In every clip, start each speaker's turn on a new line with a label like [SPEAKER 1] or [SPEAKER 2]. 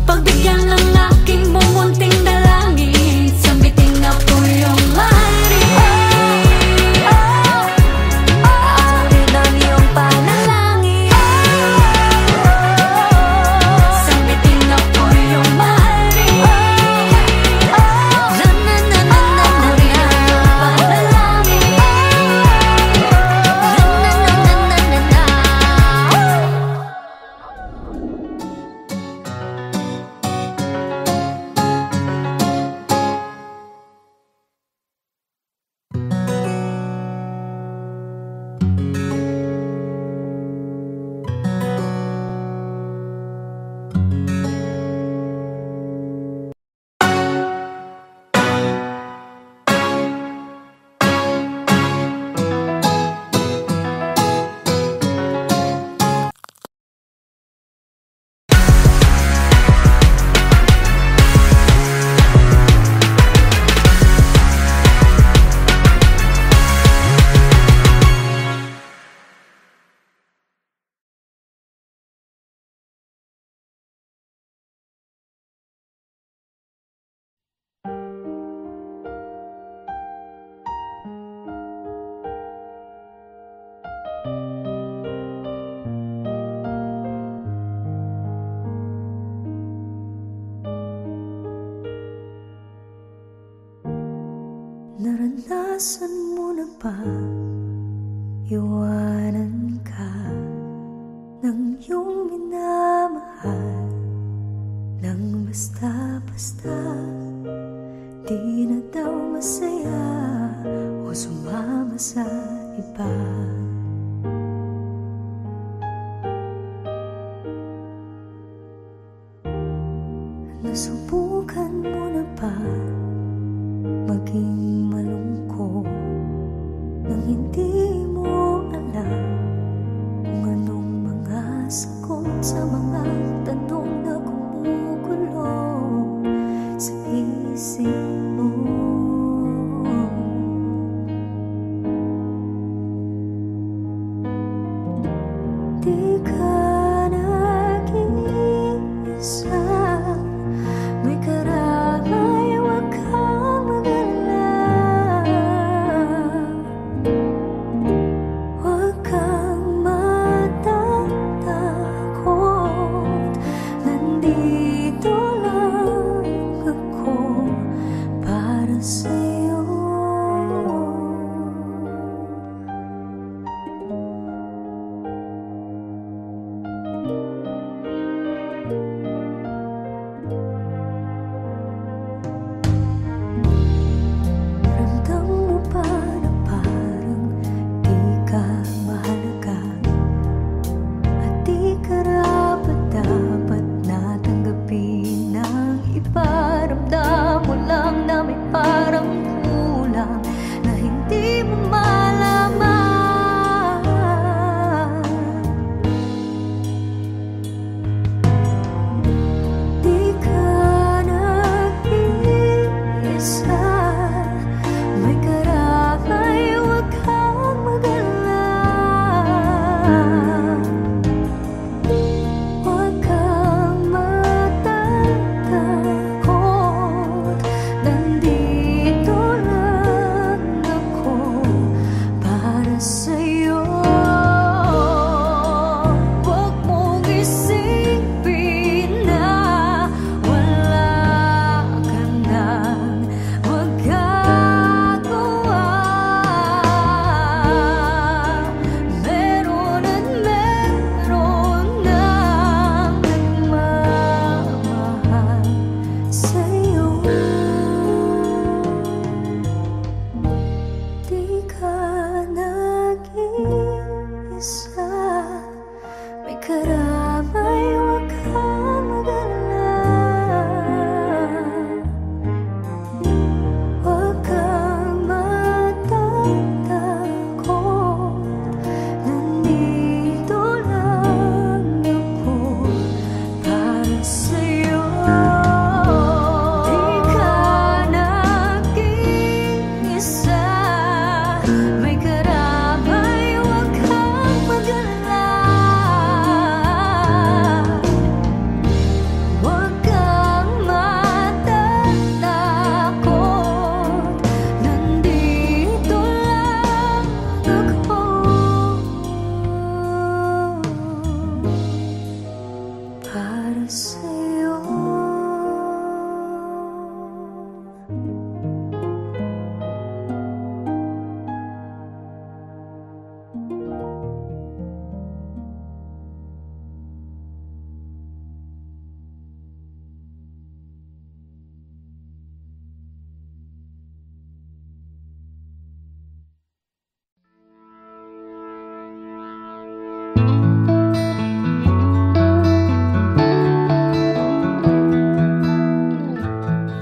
[SPEAKER 1] Pagbigyan ng aking mumunting dalangin, sambiting ako yung mahari. Asan mo na ba? Iwanan ka ng iyong minamahal nang basta-basta. Di na daw masaya o sumama sa iba. Nasubukan mo na ba maging malungkot nang hindi mo alam kung anong mga sagot sa mga tanong na gumugulo sa isip mo? Di ka nag-iisa, may karamay, huwag kang mag-alala. Huwag kang matatakot, nandito lang ako para sa'yo.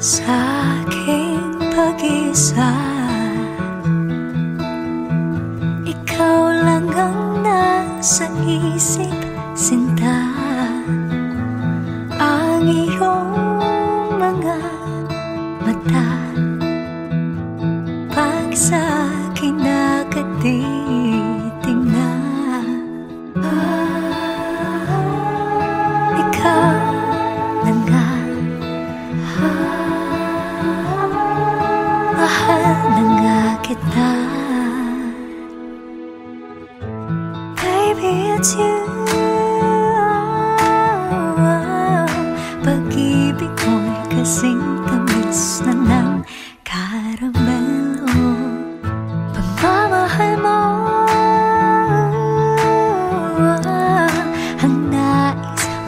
[SPEAKER 1] Sa aking pag-isa, ikaw lang ang nasa isip, sinta. Ang iyong mga mata, pag sa akin nakatitingnan, ikaw lang nga. Mahal na nga kita, baby, it's you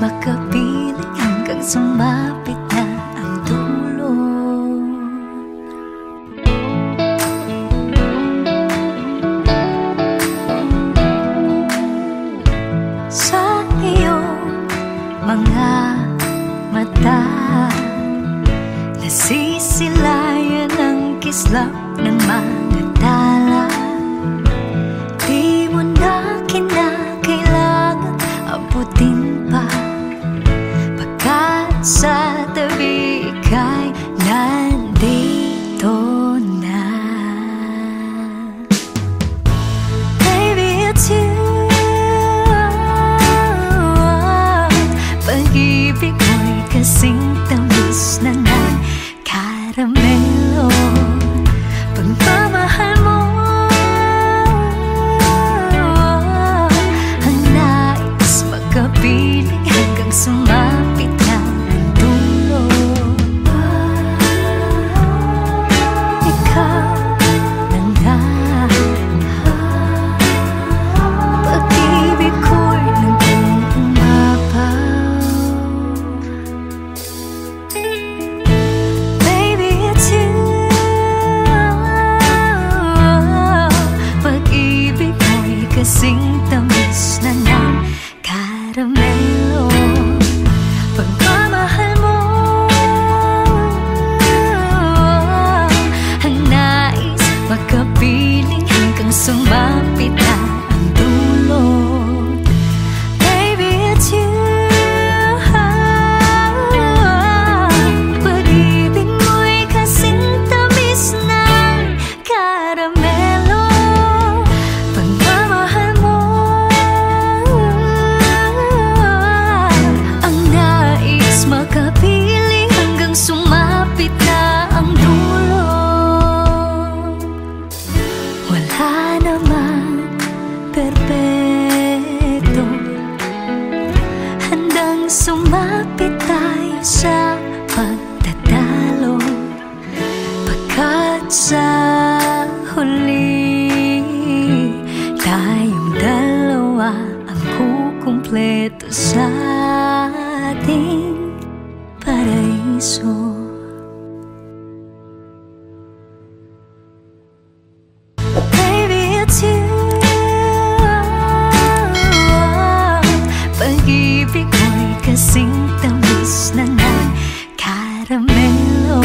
[SPEAKER 1] makapiling hanggang sumapit na ang dulo. Sa iyong mga mata, nasisilayan ang kislap ng mga tala. Di mo na kinakailangan abutin pa, pagkat sa tabi ika'y nandito na. Baby, it's you. Pag-ibig mo'y kasing tamis na ng karamelo. Pagmamahal mo ang nais makapiling hanggang sumapit na ang dulo. Ikaw na nga, pag-ibig ko'y naging umapaw. Baby, it's you. Pag-ibig mo'y kasing tamis na ng karamelo. Pagmamahal mo ang nais makapiling hanggang sumapit na ang dulo. Baby, it's you. Pag-ibig mo'y kasing tamis ng karamelo. Pagmamahal mo ang nais makapiling hanggang sumapit na ang dulo. Wala naman perpekto, handang sumapit tayo sa pagtatalo, pagkat sa huli tayong dalawa ang kukumpleto sa ating paraiso. Baby, it's you. Pag-ibig mo'y kasing tamis na ng karamelo.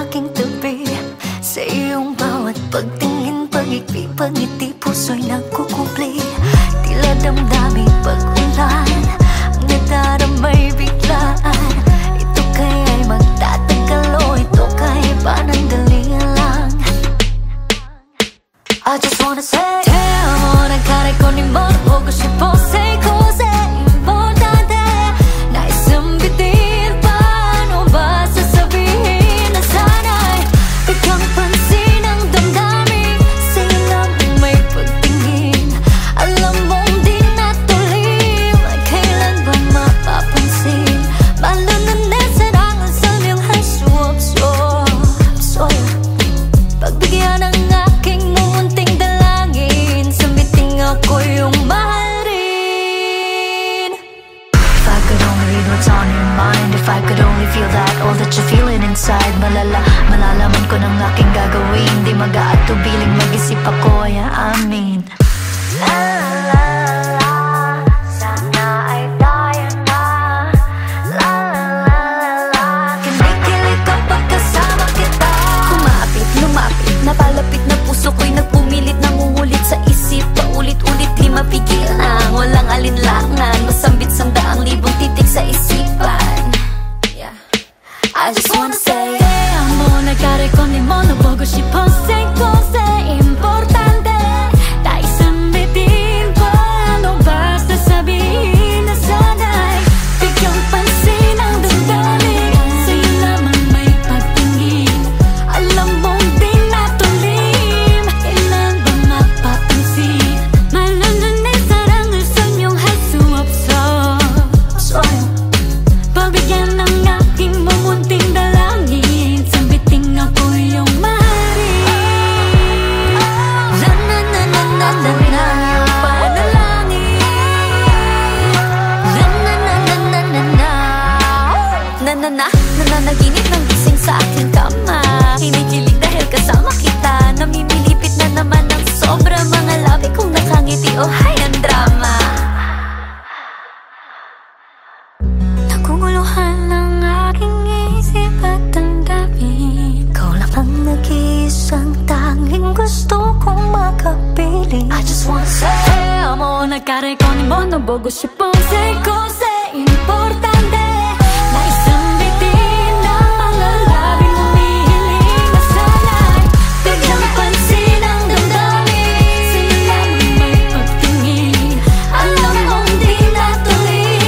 [SPEAKER 1] aking tabi. Sa iyong bawat pagtingin, pag-ikpi, pag-ngiti, puso'y nagkukupli. Tila damdamin pag-ulan, ang nadaramay biglaan. Ito kaya'y magtatagal o ito kaya'y panandali lang. I just wanna say, tell mo, nagkarekonin mo, huwag ko siya po say cause importante. Naisang bitin, paano ba sasabihin na sana'y bigyan pansin ang damdamin. Sa'yo lang may pagtingin, alam mong di natulim. Kailan ba mapapansin? Malanan sarangan sa iyong hasuap-suap. Pagbigyan ng aking mumunting dalangin, sambiting ako yung mahalin. If I could only read what's on your mind, if I could only feel that, all that you're feeling inside. Malalaman ko ng aking gagawin, di mag-aatubiling mag-isip ako, yeah, amin. La la la la, sana ay tayo na. La la la la, kinikilig kapag kasama kita. Kumapit, lumapit, napalapit na puso ko'y nagpumilit, nangungulit sa isip, paulit-ulit di mapigil ang walang alinlangan, masambit sang daang libong titik sa isipan. Yeah. I just wanna say, amo, nagkarekonin mo, nabogo si Ponce, Ponce, importante. Taisang bitin, paano ba sasabihin na sana'y bigyan pansin ang damdamin. Sa'yo lamang may pagtingin, alam mong di natulim. Kailan ba mapapansin? Malalanin sarangal sa iyong hasuap-suap. Pagbigyan ng aking mumunting dalangin, sambiting ako yung mahalin. La na na na na na na, yung panalangin. La na na na na na na. Nananaginip ng gising sa aking kama. Kinikilig dahil kasama kita. Namimilipit na naman ng sobra mga labi kong nakangiti. Oh, hay ang drama. Naguguluhan ng aking isip at damdamin. Ikaw lang ang nag-iisang tanging gusto kong makapiling. I just wanna say, amo, nagkarekonin mo, nabogo siya pong say cause importante. Naisang bitin ng mga labi mong hihiling na sana'y bigyan pansin ang damdamin. Sa'yo lang may pagtingin, alam mong di natuloy.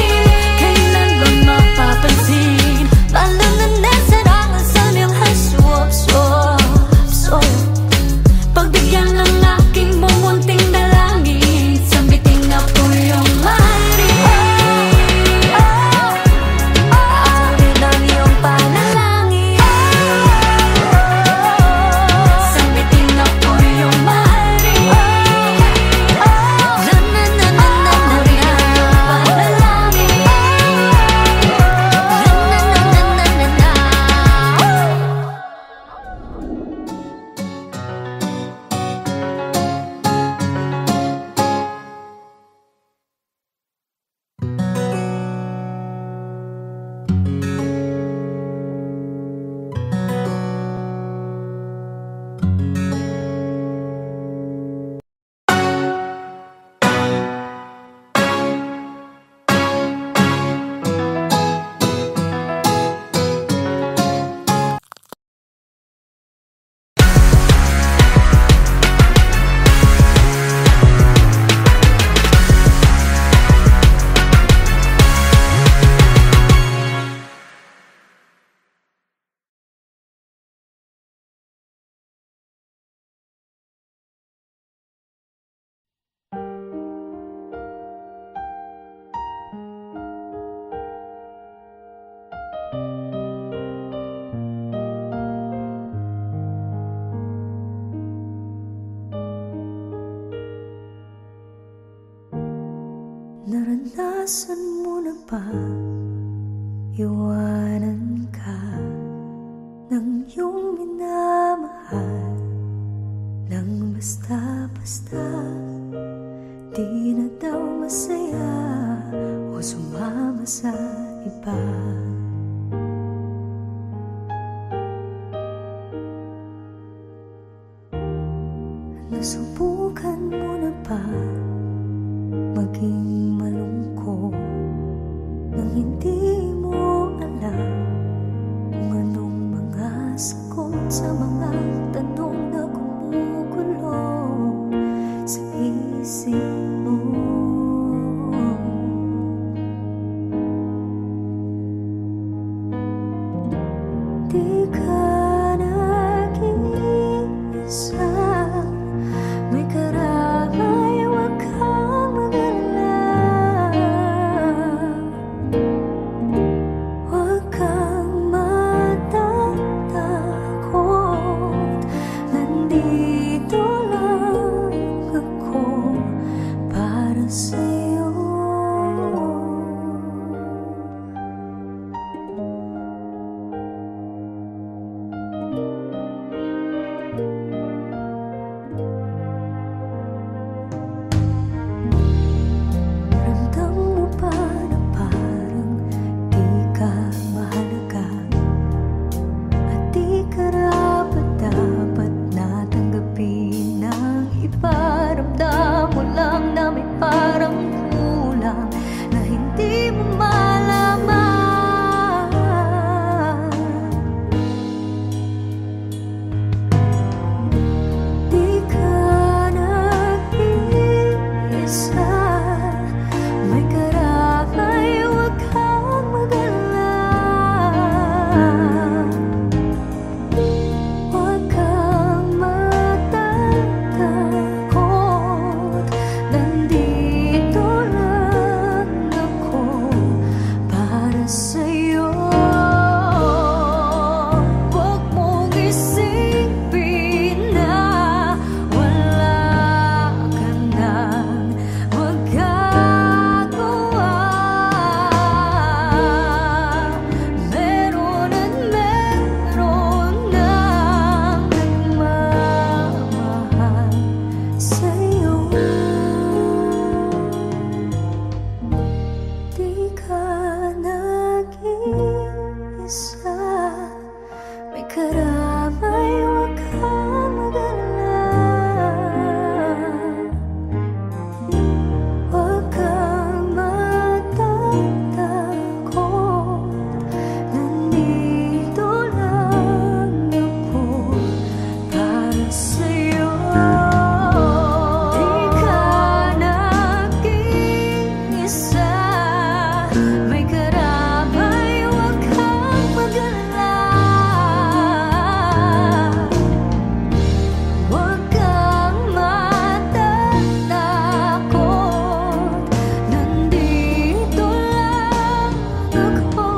[SPEAKER 1] Kailan ba mapapansin? Malanan sarangan sa iyong hasuap-suap. Pagbigyan ng aking mumunting dalangin, sambiting ako yung mahalin. Amin ang iyong panalangin, sambiting ako yung mahalin. La na na na na na na, yung panalangin. La na na na na na na. Naranasan mo na ba iwanan ka ng iyong minamahal nang basta-basta? Di na daw masaya o sumama. 'Di na daw masaya o sumama sa iba. Nasubukan mo na ba maging malungkot nang hindi mo alam kung anong mga sagot sa mga tanong na gumugulo sa isip mo? Di ka nag-iisa, may karamay, huwag kang mag-alala. Huwag kang matatakot, nandito lang ako para sa'yo. Paramdam mo lang na may parang kulang na hindi mo malaman. Di ka nag-iisa, may karamay, huwag kang mag-alala. Huwag kang matatakot, nandito lang ako para sa'yo. Huwag mong isipin na wala ka nang magagawa. Meron at meron nang nagmamahal sa'yo. Di ka nag-iisa, may karamay, huwag kang mag-alala. Huwag kang matatakot, nandito lang ako para sa'yo. Di ka nag-iisa, may karamay, huwag kang mag-alala. Huwag kang matatakot, nandito lang ako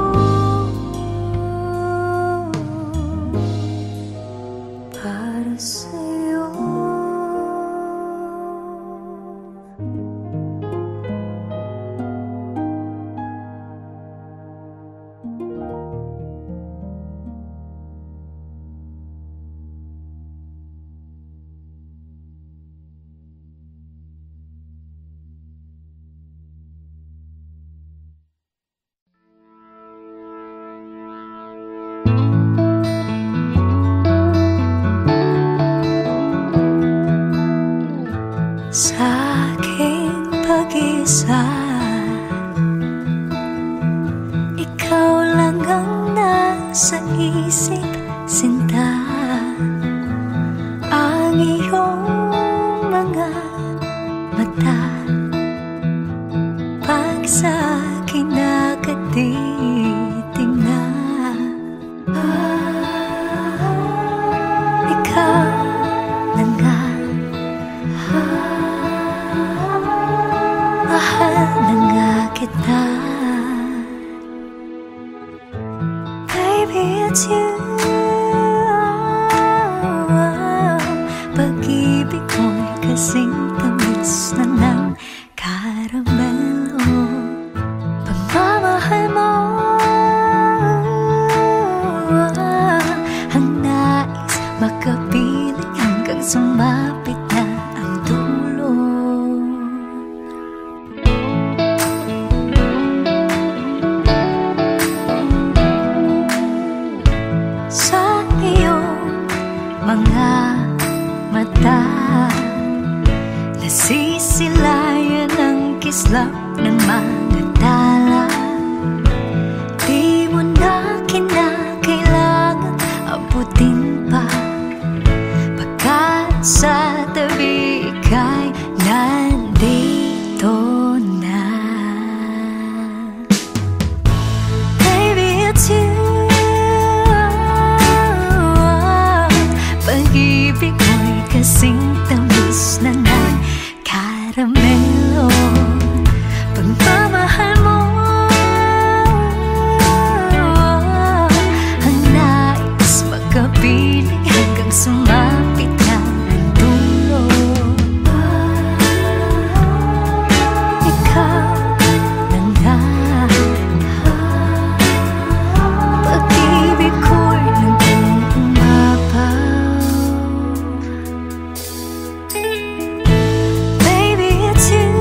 [SPEAKER 1] para sa'yo. Sa aking pag-isa, ikaw lang ang nasa isip, sinta. Ang iyong mga mata, pag sa akin nakatitingnan, ikaw na nga. Mahal na nga kita, baby, it's you. Pag-ibig ko'y kasing tamis na ng karamelo. Pagmamahal mo ang nais makapiling hanggang sumapit na ang dulo. Sa iyong mga mata, islap ng mga tala. Di mo na kinakailangan abutin pa, pagkat sa tabi ika'y nandito na. Baby, it's you. Pag-ibig mo'y kasing tamis na ng karamelo. Pagmamahal mo ang nais magkapiling hanggang sumapit na ang dulo. Ikaw na nga, pag-ibig ko'y naging umapaw. Baby, it's you.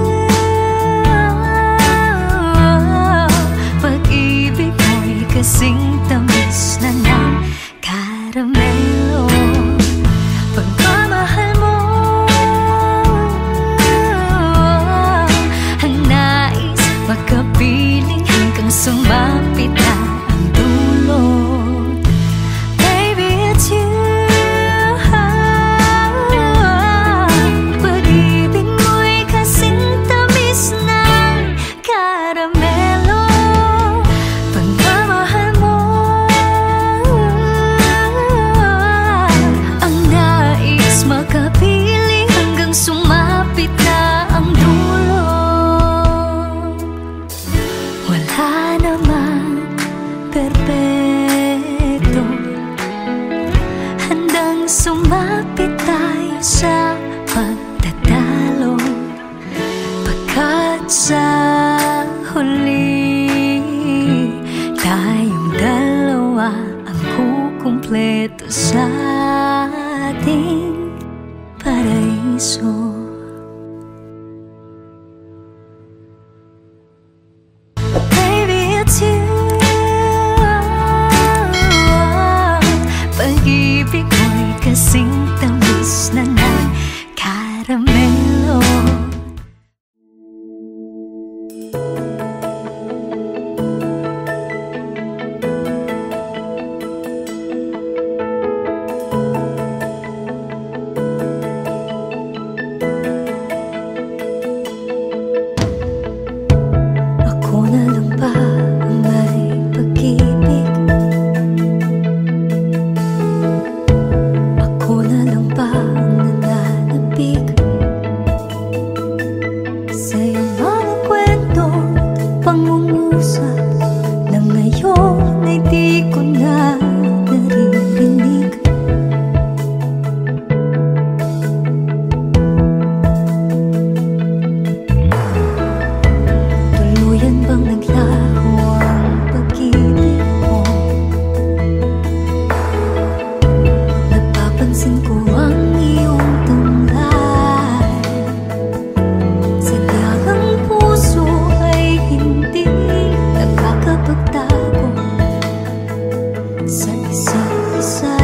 [SPEAKER 1] Pag-ibig mo'y kasing tamis na ng karamelo. Pagmamahal mo ang nais magkapiling hanggang sumapit na ang dulo. Baby, it's you. Pag-ibig mo'y kasing tamis ng karamelo. Pagmamahal mo ang nais makapiling hanggang sumapit na ang dulo. Wala namang perpekto, handang sumapit tayo sa pagtatalo, pagkat sa huli tayong dalawa ang kukumpleto sa ating paraiso. Baby, it's you. Pag-ibig mo'y kasing tamis na ng karamelo. Ako na lang ba ang may pag-ibig? Ako na lang ba ang nananabig sa iyong mga kwento at pangungusap na ngayon ay di ko na naririnig? Tuluyan bang naglaho ang pag-ibig mo? Napapansin ko ang iyong tamlay. Sadyang ang puso ay hindi nakakapagtago sa isa't isa.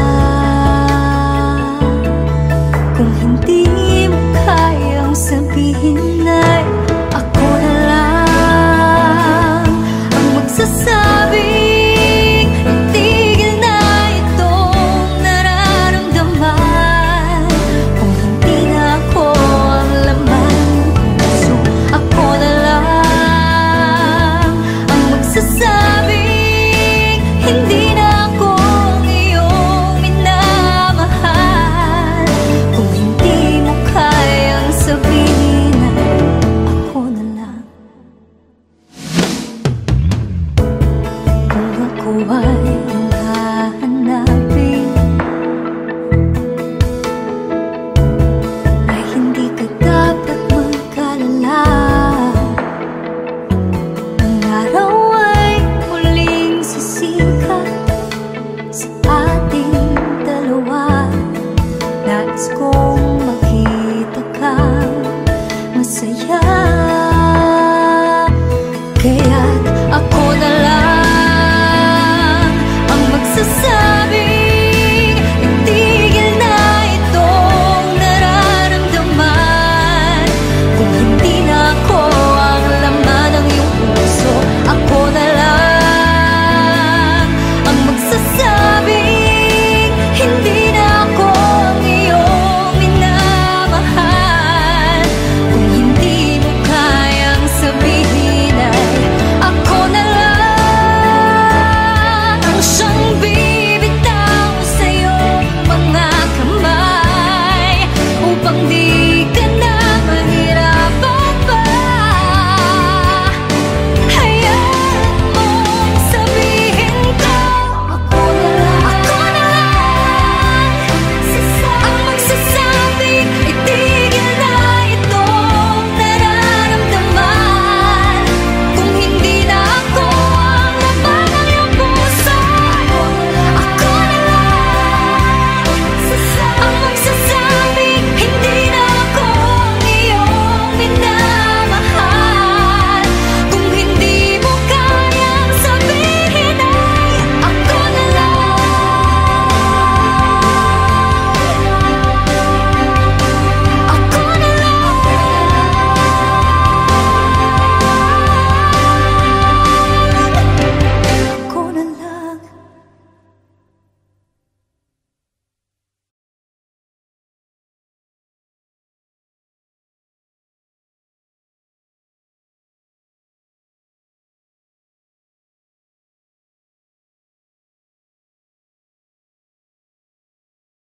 [SPEAKER 1] Kung hindi mo kayang sabihin ay ako na lang ang magsasabing itigil na itong nararamdaman. Kung hindi na ako ang laman ng puso, ako na lang ang magsasabing hindi na ako ang iyong minamahal. Kung hindi mo kayang sabihin ay ako na lang. Kung ako ay iyong hahanapin, ay hindi ka dapat magkalala. Ang araw ay muling sisikat sa ating dalawa. Nais ko